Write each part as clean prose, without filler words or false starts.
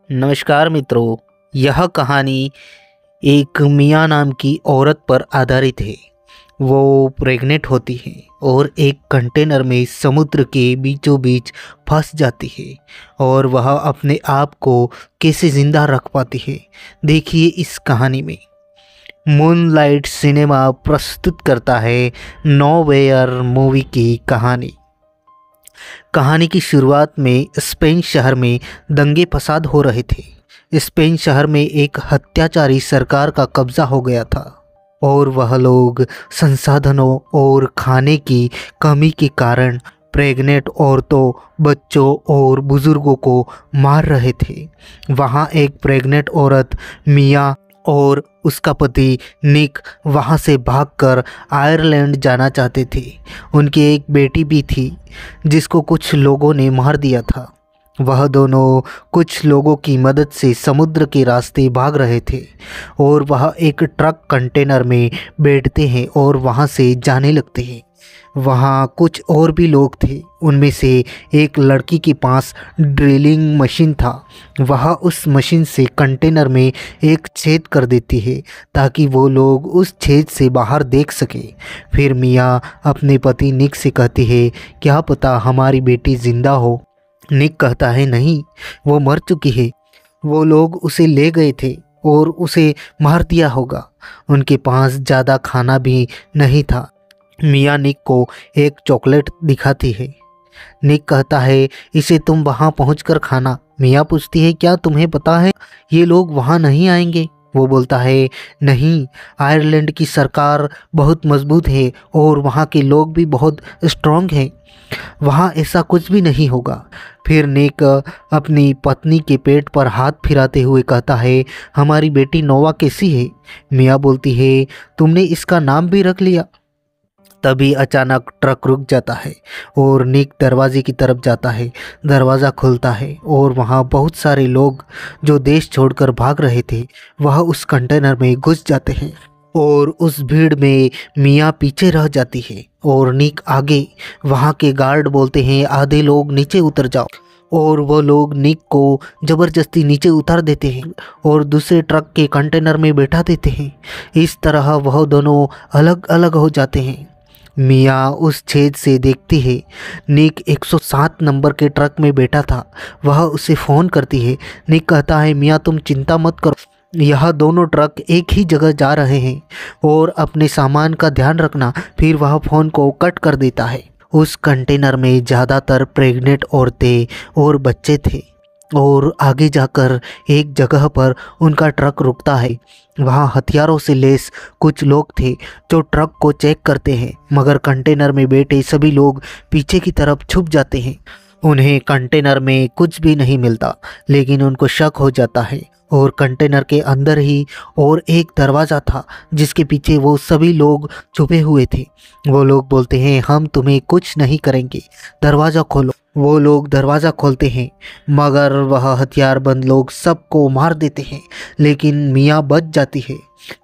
नमस्कार मित्रों। यह कहानी एक मियाँ नाम की औरत पर आधारित है। वो प्रेग्नेंट होती है और एक कंटेनर में समुद्र के बीचों बीच फंस जाती है और वह अपने आप को कैसे ज़िंदा रख पाती है, देखिए इस कहानी में। मूनलाइट सिनेमा प्रस्तुत करता है नोवेयर मूवी की कहानी। कहानी की शुरुआत में स्पेन शहर में दंगे फसाद हो रहे थे। स्पेन शहर में एक हत्याचारी सरकार का कब्जा हो गया था और वह लोग संसाधनों और खाने की कमी के कारण प्रेग्नेंट औरतों, बच्चों और बुजुर्गों को मार रहे थे। वहाँ एक प्रेग्नेंट औरत मिया और उसका पति निक वहाँ से भागकर आयरलैंड जाना चाहते थे। उनकी एक बेटी भी थी जिसको कुछ लोगों ने मार दिया था। वह दोनों कुछ लोगों की मदद से समुद्र के रास्ते भाग रहे थे और वह एक ट्रक कंटेनर में बैठते हैं और वहाँ से जाने लगते हैं। वहाँ कुछ और भी लोग थे। उनमें से एक लड़की के पास ड्रिलिंग मशीन था। वह उस मशीन से कंटेनर में एक छेद कर देती है ताकि वो लोग उस छेद से बाहर देख सके। फिर मिया अपने पति निक से कहती है, क्या पता हमारी बेटी ज़िंदा हो। निक कहता है, नहीं, वो मर चुकी है। वो लोग उसे ले गए थे और उसे मार दिया होगा। उनके पास ज़्यादा खाना भी नहीं था। मिया निक को एक चॉकलेट दिखाती है। निक कहता है, इसे तुम वहाँ पहुँचकर खाना। मिया पूछती है, क्या तुम्हें पता है ये लोग वहाँ नहीं आएंगे? वो बोलता है, नहीं, आयरलैंड की सरकार बहुत मजबूत है और वहाँ के लोग भी बहुत स्ट्रॉन्ग हैं। वहाँ ऐसा कुछ भी नहीं होगा। फिर निक अपनी पत्नी के पेट पर हाथ फिराते हुए कहता है, हमारी बेटी नोवा कैसी है? मिया बोलती है, तुमने इसका नाम भी रख लिया। तभी अचानक ट्रक रुक जाता है और निक दरवाजे की तरफ जाता है। दरवाज़ा खुलता है और वहाँ बहुत सारे लोग जो देश छोड़कर भाग रहे थे वह उस कंटेनर में घुस जाते हैं और उस भीड़ में मिया पीछे रह जाती है और निक आगे। वहाँ के गार्ड बोलते हैं, आधे लोग नीचे उतर जाओ, और वो लोग निक को ज़बरदस्ती नीचे उतार देते हैं और दूसरे ट्रक के कंटेनर में बैठा देते हैं। इस तरह वह दोनों अलग अलग हो जाते हैं। मिया उस छेद से देखती है। निक 107 नंबर के ट्रक में बैठा था। वह उसे फ़ोन करती है। निक कहता है, मिया तुम चिंता मत करो, यह दोनों ट्रक एक ही जगह जा रहे हैं और अपने सामान का ध्यान रखना। फिर वह फ़ोन को कट कर देता है। उस कंटेनर में ज़्यादातर प्रेग्नेंट औरतें और बच्चे थे और आगे जाकर एक जगह पर उनका ट्रक रुकता है। वहाँ हथियारों से लैस कुछ लोग थे जो ट्रक को चेक करते हैं, मगर कंटेनर में बैठे सभी लोग पीछे की तरफ छुप जाते हैं। उन्हें कंटेनर में कुछ भी नहीं मिलता, लेकिन उनको शक हो जाता है और कंटेनर के अंदर ही और एक दरवाज़ा था जिसके पीछे वो सभी लोग छुपे हुए थे। वो लोग बोलते हैं, हम तुम्हें कुछ नहीं करेंगे, दरवाज़ा खोलो। वो लोग दरवाज़ा खोलते हैं मगर वह हथियारबंद लोग सबको मार देते हैं, लेकिन मिया बच जाती है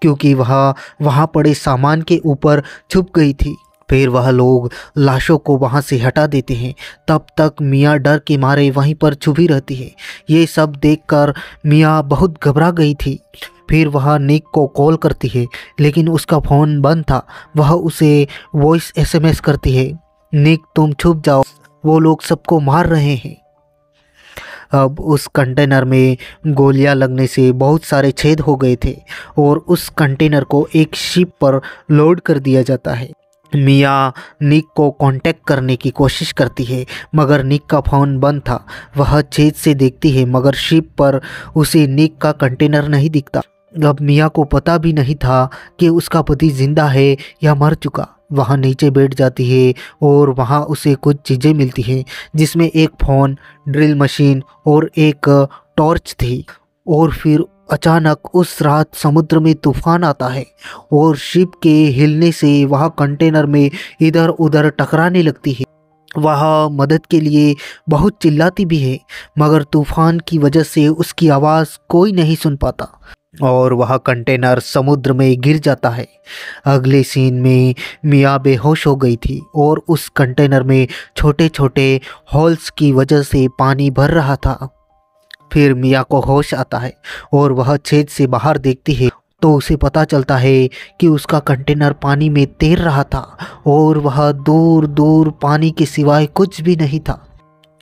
क्योंकि वह वहाँ पड़े सामान के ऊपर छुप गई थी। फिर वह लोग लाशों को वहाँ से हटा देते हैं। तब तक मिया डर के मारे वहीं पर छुपी रहती है। ये सब देखकर मिया बहुत घबरा गई थी। फिर वह निक को कॉल करती है, लेकिन उसका फ़ोन बंद था। वह उसे वॉइस SMS करती है, निक तुम छुप जाओ, वो लोग सबको मार रहे हैं। अब उस कंटेनर में गोलियां लगने से बहुत सारे छेद हो गए थे और उस कंटेनर को एक शिप पर लोड कर दिया जाता है। मिया निक को कांटेक्ट करने की कोशिश करती है मगर निक का फ़ोन बंद था। वह छेद से देखती है मगर शिप पर उसे निक का कंटेनर नहीं दिखता। अब मिया को पता भी नहीं था कि उसका पति ज़िंदा है या मर चुका। वहाँ नीचे बैठ जाती है और वहाँ उसे कुछ चीज़ें मिलती हैं जिसमें एक फ़ोन, ड्रिल मशीन और एक टॉर्च थी। और फिर अचानक उस रात समुद्र में तूफान आता है और शिप के हिलने से वह कंटेनर में इधर उधर टकराने लगती है। वह मदद के लिए बहुत चिल्लाती भी है मगर तूफान की वजह से उसकी आवाज़ कोई नहीं सुन पाता और वह कंटेनर समुद्र में गिर जाता है। अगले सीन में मिया बेहोश हो गई थी और उस कंटेनर में छोटे छोटे होल्स की वजह से पानी भर रहा था। फिर मिया को होश आता है और वह छेद से बाहर देखती है तो उसे पता चलता है कि उसका कंटेनर पानी में तैर रहा था और वह दूर दूर पानी के सिवाय कुछ भी नहीं था।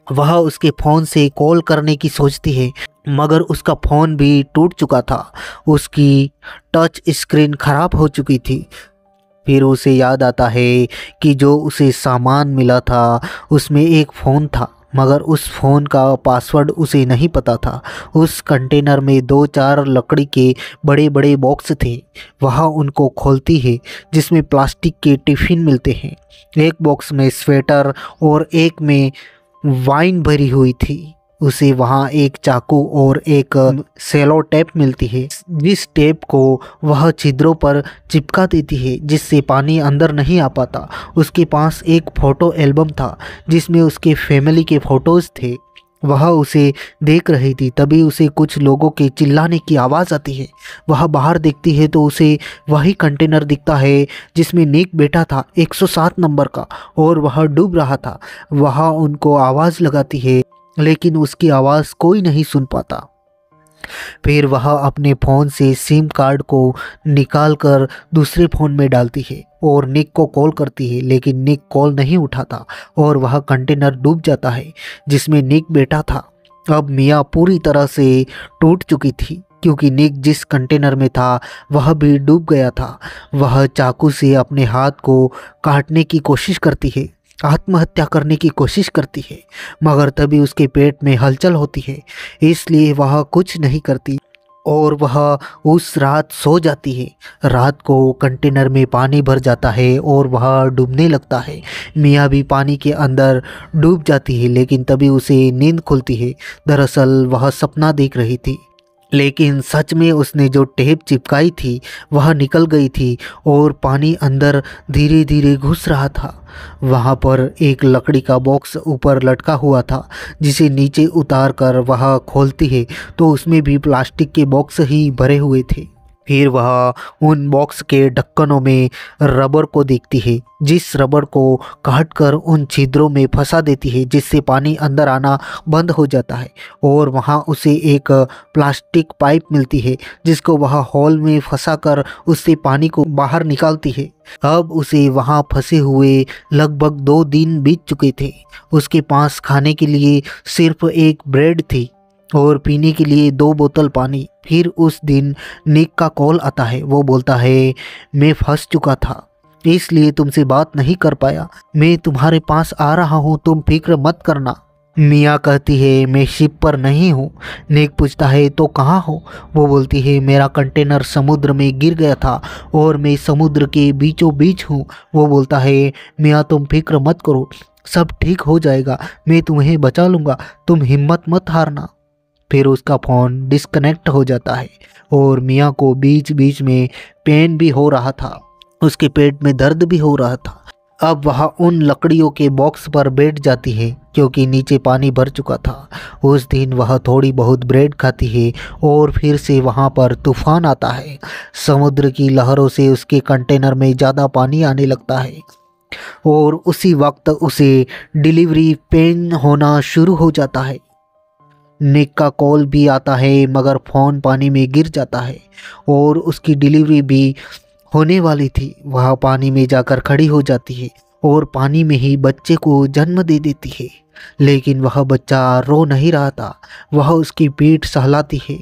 वह उसके फ़ोन से कॉल करने की सोचती है मगर उसका फ़ोन भी टूट चुका था, उसकी टच स्क्रीन खराब हो चुकी थी। फिर उसे याद आता है कि जो उसे सामान मिला था उसमें एक फ़ोन था मगर उस फ़ोन का पासवर्ड उसे नहीं पता था। उस कंटेनर में 2-4 लकड़ी के बड़े बड़े बॉक्स थे। वह उनको खोलती है जिसमें प्लास्टिक के टिफ़िन मिलते हैं। एक बॉक्स में स्वेटर और एक में वाइन भरी हुई थी। उसे वहाँ एक चाकू और एक सेलो टेप मिलती है जिस टेप को वह छिद्रों पर चिपका देती है जिससे पानी अंदर नहीं आ पाता। उसके पास एक फ़ोटो एल्बम था जिसमें उसके फैमिली के फ़ोटोज़ थे। वह उसे देख रही थी तभी उसे कुछ लोगों के चिल्लाने की आवाज़ आती है। वह बाहर देखती है तो उसे वही कंटेनर दिखता है जिसमें निक बैठा था 107 नंबर का और वह डूब रहा था। वह उनको आवाज़ लगाती है लेकिन उसकी आवाज़ कोई नहीं सुन पाता। फिर वह अपने फ़ोन से सिम कार्ड को निकालकर दूसरे फ़ोन में डालती है और निक को कॉल करती है लेकिन निक कॉल नहीं उठाता और वह कंटेनर डूब जाता है जिसमें निक बैठा था। अब मिया पूरी तरह से टूट चुकी थी क्योंकि निक जिस कंटेनर में था वह भी डूब गया था। वह चाकू से अपने हाथ को काटने की कोशिश करती है, आत्महत्या करने की कोशिश करती है मगर तभी उसके पेट में हलचल होती है इसलिए वह कुछ नहीं करती और वह उस रात सो जाती है। रात को कंटेनर में पानी भर जाता है और वह डूबने लगता है। मिया भी पानी के अंदर डूब जाती है लेकिन तभी उसे नींद खुलती है। दरअसल वह सपना देख रही थी लेकिन सच में उसने जो टेप चिपकाई थी वह निकल गई थी और पानी अंदर धीरे धीरे घुस रहा था। वहाँ पर एक लकड़ी का बॉक्स ऊपर लटका हुआ था जिसे नीचे उतार कर वह खोलती है तो उसमें भी प्लास्टिक के बॉक्स ही भरे हुए थे। फिर वह उन बॉक्स के ढक्कनों में रबर को देखती है जिस रबर को काट कर उन छिद्रों में फंसा देती है जिससे पानी अंदर आना बंद हो जाता है और वहाँ उसे एक प्लास्टिक पाइप मिलती है जिसको वह हॉल में फंसा कर उससे पानी को बाहर निकालती है। अब उसे वहाँ फंसे हुए लगभग 2 दिन बीत चुके थे। उसके पास खाने के लिए सिर्फ एक ब्रेड थी और पीने के लिए 2 बोतल पानी। फिर उस दिन निक का कॉल आता है। वो बोलता है मैं फंस चुका था इसलिए तुमसे बात नहीं कर पाया, मैं तुम्हारे पास आ रहा हूँ, तुम फिक्र मत करना। मिया कहती है मैं शिप पर नहीं हूँ। निक पूछता है तो कहाँ हो? वो बोलती है मेरा कंटेनर समुद्र में गिर गया था और मैं समुद्र के बीचों बीच हूँ। वो बोलता है मिया तुम फिक्र मत करो, सब ठीक हो जाएगा, मैं तुम्हें बचा लूँगा, तुम हिम्मत मत हारना। फिर उसका फ़ोन डिस्कनेक्ट हो जाता है और मिया को बीच बीच में पेन भी हो रहा था, उसके पेट में दर्द भी हो रहा था। अब वह उन लकड़ियों के बॉक्स पर बैठ जाती है क्योंकि नीचे पानी भर चुका था। उस दिन वह थोड़ी बहुत ब्रेड खाती है और फिर से वहाँ पर तूफान आता है। समुद्र की लहरों से उसके कंटेनर में ज़्यादा पानी आने लगता है और उसी वक्त उसे डिलीवरी पेन होना शुरू हो जाता है। निक का कॉल भी आता है मगर फ़ोन पानी में गिर जाता है और उसकी डिलीवरी भी होने वाली थी। वह पानी में जाकर खड़ी हो जाती है और पानी में ही बच्चे को जन्म दे देती है लेकिन वह बच्चा रो नहीं रहा था। वह उसकी पीठ सहलाती है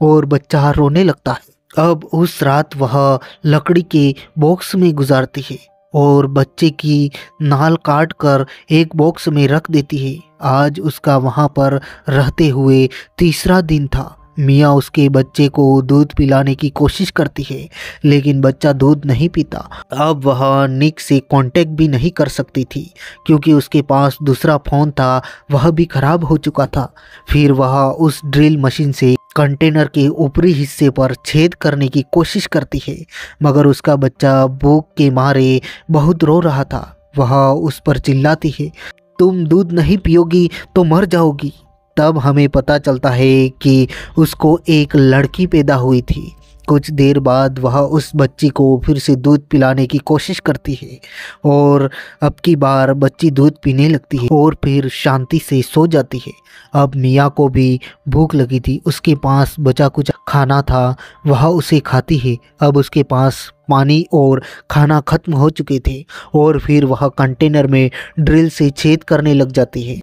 और बच्चा रोने लगता है। अब उस रात वह लकड़ी के बॉक्स में गुजारती है और बच्चे की नाल काट कर एक बॉक्स में रख देती है। आज उसका वहाँ पर रहते हुए 3रा दिन था। मिया उसके बच्चे को दूध पिलाने की कोशिश करती है लेकिन बच्चा दूध नहीं पीता। अब वह निक से कांटेक्ट भी नहीं कर सकती थी क्योंकि उसके पास दूसरा फ़ोन था, वह भी ख़राब हो चुका था। फिर वह उस ड्रिल मशीन से कंटेनर के ऊपरी हिस्से पर छेद करने की कोशिश करती है मगर उसका बच्चा भूख के मारे बहुत रो रहा था। वह उस पर चिल्लाती है तुम दूध नहीं पियोगी तो मर जाओगी। तब हमें पता चलता है कि उसको एक लड़की पैदा हुई थी। कुछ देर बाद वह उस बच्ची को फिर से दूध पिलाने की कोशिश करती है और अब की बार बच्ची दूध पीने लगती है और फिर शांति से सो जाती है। अब मिया को भी भूख लगी थी, उसके पास बचा कुछ खाना था, वह उसे खाती है। अब उसके पास पानी और खाना खत्म हो चुके थे और फिर वह कंटेनर में ड्रिल से छेद करने लग जाती है,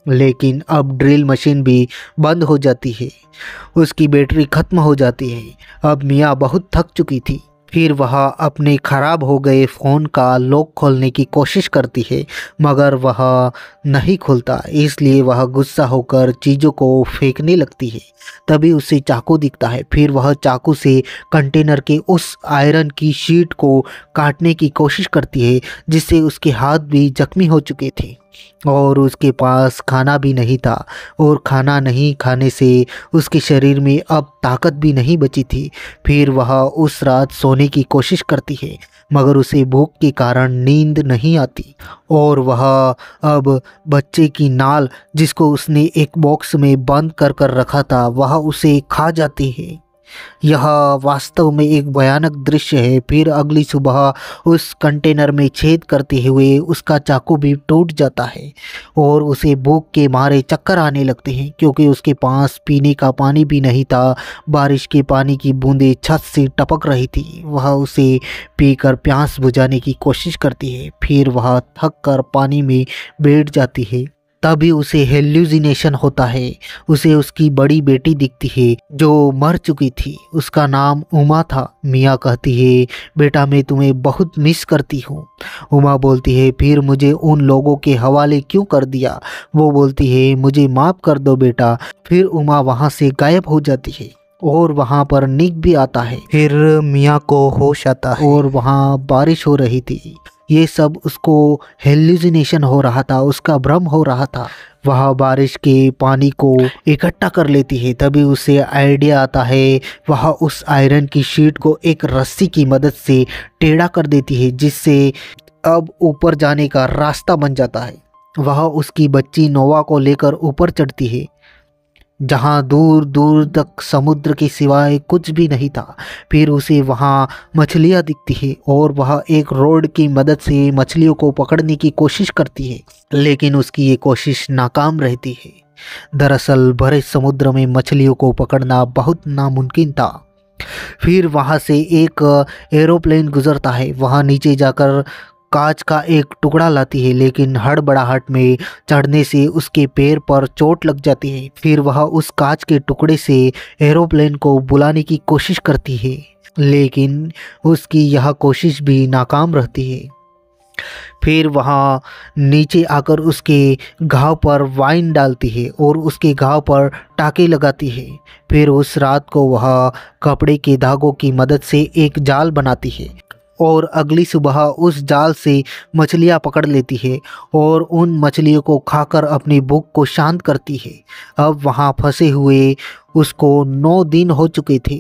लेकिन अब ड्रिल मशीन भी बंद हो जाती है। उसकी बैटरी खत्म हो जाती है। अब मिया बहुत थक चुकी थी। फिर वह अपने ख़राब हो गए फ़ोन का लॉक खोलने की कोशिश करती है, मगर वह नहीं खुलता, इसलिए वह गुस्सा होकर चीज़ों को फेंकने लगती है। तभी उसे चाकू दिखता है। फिर वह चाकू से कंटेनर के उस आयरन की शीट को काटने की कोशिश करती है, जिससे उसके हाथ भी जख्मी हो चुके थे और उसके पास खाना भी नहीं था और खाना नहीं खाने से उसके शरीर में अब ताकत भी नहीं बची थी। फिर वह उस रात सोने की कोशिश करती है, मगर उसे भूख के कारण नींद नहीं आती और वह अब बच्चे की नाल, जिसको उसने एक बॉक्स में बंद कर कर रखा था, वह उसे खा जाती है। यह वास्तव में एक भयानक दृश्य है। फिर अगली सुबह उस कंटेनर में छेद करते हुए उसका चाकू भी टूट जाता है और उसे भूख के मारे चक्कर आने लगते हैं, क्योंकि उसके पास पीने का पानी भी नहीं था। बारिश के पानी की बूंदें छत से टपक रही थी। वह उसे पीकर प्यास बुझाने की कोशिश करती है। फिर वह थक कर पानी में बैठ जाती है। तभी उसे हेल्यूसिनेशन होता है। उसे उसकी बड़ी बेटी दिखती है जो मर चुकी थी। उसका नाम उमा था। मिया कहती है, बेटा मैं तुम्हें बहुत मिस करती हूँ। उमा बोलती है, फिर मुझे उन लोगों के हवाले क्यों कर दिया? वो बोलती है, मुझे माफ़ कर दो बेटा। फिर उमा वहाँ से गायब हो जाती है और वहाँ पर निक भी आता है। फिर मिया को होश आता है और वहाँ बारिश हो रही थी। ये सब उसको हेल्यूसिनेशन हो रहा था, उसका भ्रम हो रहा था। वह बारिश के पानी को इकट्ठा कर लेती है। तभी उसे आइडिया आता है। वह उस आयरन की शीट को एक रस्सी की मदद से टेढ़ा कर देती है, जिससे अब ऊपर जाने का रास्ता बन जाता है। वह उसकी बच्ची नोवा को लेकर ऊपर चढ़ती है, जहाँ दूर दूर तक समुद्र के सिवाय कुछ भी नहीं था। फिर उसे वहाँ मछलियाँ दिखती है और वह एक रोड की मदद से मछलियों को पकड़ने की कोशिश करती है, लेकिन उसकी ये कोशिश नाकाम रहती है। दरअसल भरे समुद्र में मछलियों को पकड़ना बहुत नामुमकिन था। फिर वहाँ से एक एरोप्लेन गुजरता है। वहाँ नीचे जाकर कांच का एक टुकड़ा लाती है, लेकिन हड़बड़ाहट में चढ़ने से उसके पैर पर चोट लग जाती है। फिर वह उस कांच के टुकड़े से एरोप्लेन को बुलाने की कोशिश करती है, लेकिन उसकी यह कोशिश भी नाकाम रहती है। फिर वहाँ नीचे आकर उसके घाव पर वाइन डालती है और उसके घाव पर टाँके लगाती है। फिर उस रात को वह कपड़े के धागों की मदद से एक जाल बनाती है और अगली सुबह उस जाल से मछलियाँ पकड़ लेती है और उन मछलियों को खाकर अपनी भूख को शांत करती है। अब वहाँ फंसे हुए उसको 9 दिन हो चुके थे।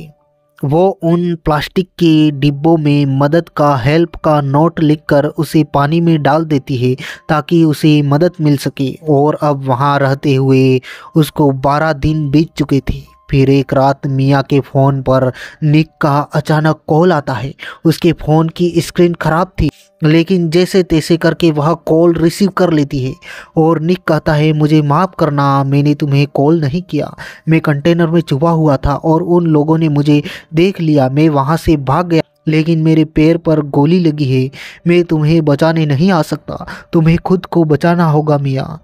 वो उन प्लास्टिक के डिब्बों में मदद का, हेल्प का नोट लिखकर उसे पानी में डाल देती है ताकि उसे मदद मिल सके। और अब वहाँ रहते हुए उसको 12 दिन बीत चुके थे। फिर एक रात मिया के फ़ोन पर निक का अचानक कॉल आता है। उसके फ़ोन की स्क्रीन ख़राब थी, लेकिन जैसे तैसे करके वह कॉल रिसीव कर लेती है और निक कहता है, मुझे माफ़ करना, मैंने तुम्हें कॉल नहीं किया। मैं कंटेनर में छुपा हुआ था और उन लोगों ने मुझे देख लिया। मैं वहाँ से भाग गया, लेकिन मेरे पैर पर गोली लगी है। मैं तुम्हें बचाने नहीं आ सकता, तुम्हें खुद को बचाना होगा मिया।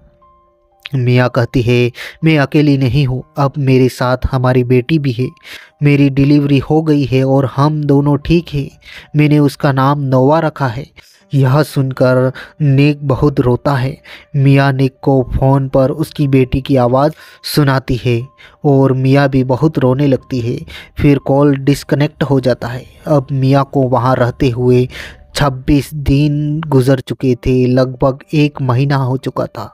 मिया कहती है, मैं अकेली नहीं हूँ, अब मेरे साथ हमारी बेटी भी है। मेरी डिलीवरी हो गई है और हम दोनों ठीक हैं। मैंने उसका नाम नोवा रखा है। यह सुनकर निक बहुत रोता है। मिया निक को फ़ोन पर उसकी बेटी की आवाज़ सुनाती है और मिया भी बहुत रोने लगती है। फिर कॉल डिस्कनेक्ट हो जाता है। अब मिया को वहाँ रहते हुए 26 दिन गुजर चुके थे। लगभग 1 महीना हो चुका था।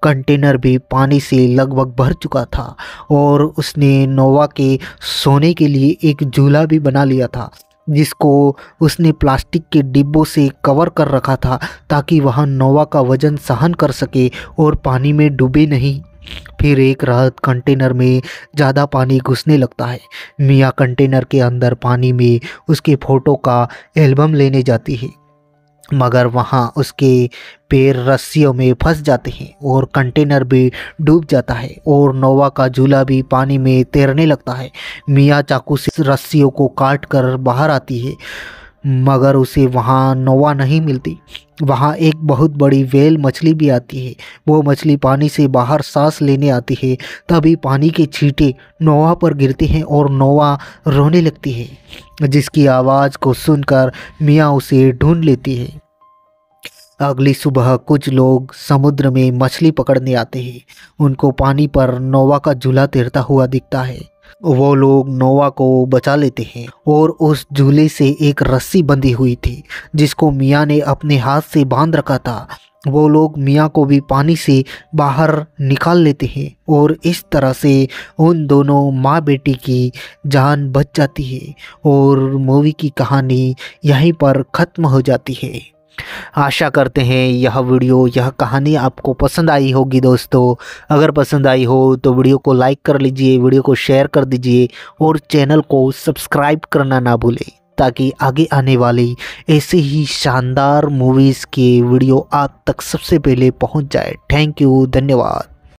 कंटेनर भी पानी से लगभग भर चुका था और उसने नोवा के सोने के लिए एक झूला भी बना लिया था, जिसको उसने प्लास्टिक के डिब्बों से कवर कर रखा था ताकि वह नोवा का वज़न सहन कर सके और पानी में डूबे नहीं। फिर एक रात कंटेनर में ज़्यादा पानी घुसने लगता है। मिया कंटेनर के अंदर पानी में उसके फ़ोटो का एल्बम लेने जाती है, मगर वहाँ उसके पैर रस्सियों में फंस जाते हैं और कंटेनर भी डूब जाता है और नोवा का झूला भी पानी में तैरने लगता है। मिया चाकू से रस्सियों को काट कर बाहर आती है, मगर उसे वहाँ नोवा नहीं मिलती। वहाँ एक बहुत बड़ी व्हेल मछली भी आती है। वो मछली पानी से बाहर सांस लेने आती है। तभी पानी के छींटे नोवा पर गिरते हैं और नोवा रोने लगती है, जिसकी आवाज़ को सुनकर मिया उसे ढूंढ लेती है। अगली सुबह कुछ लोग समुद्र में मछली पकड़ने आते हैं। उनको पानी पर नोवा का झूला तैरता हुआ दिखता है। वो लोग नोवा को बचा लेते हैं और उस झूले से एक रस्सी बंधी हुई थी, जिसको मिया ने अपने हाथ से बांध रखा था। वो लोग मिया को भी पानी से बाहर निकाल लेते हैं और इस तरह से उन दोनों माँ बेटी की जान बच जाती है और मूवी की कहानी यहीं पर ख़त्म हो जाती है। आशा करते हैं यह कहानी आपको पसंद आई होगी दोस्तों। अगर पसंद आई हो तो वीडियो को लाइक कर लीजिए, वीडियो को शेयर कर दीजिए और चैनल को सब्सक्राइब करना ना भूलें, ताकि आगे आने वाली ऐसे ही शानदार मूवीज़ के वीडियो आप तक सबसे पहले पहुंच जाए। थैंक यू, धन्यवाद।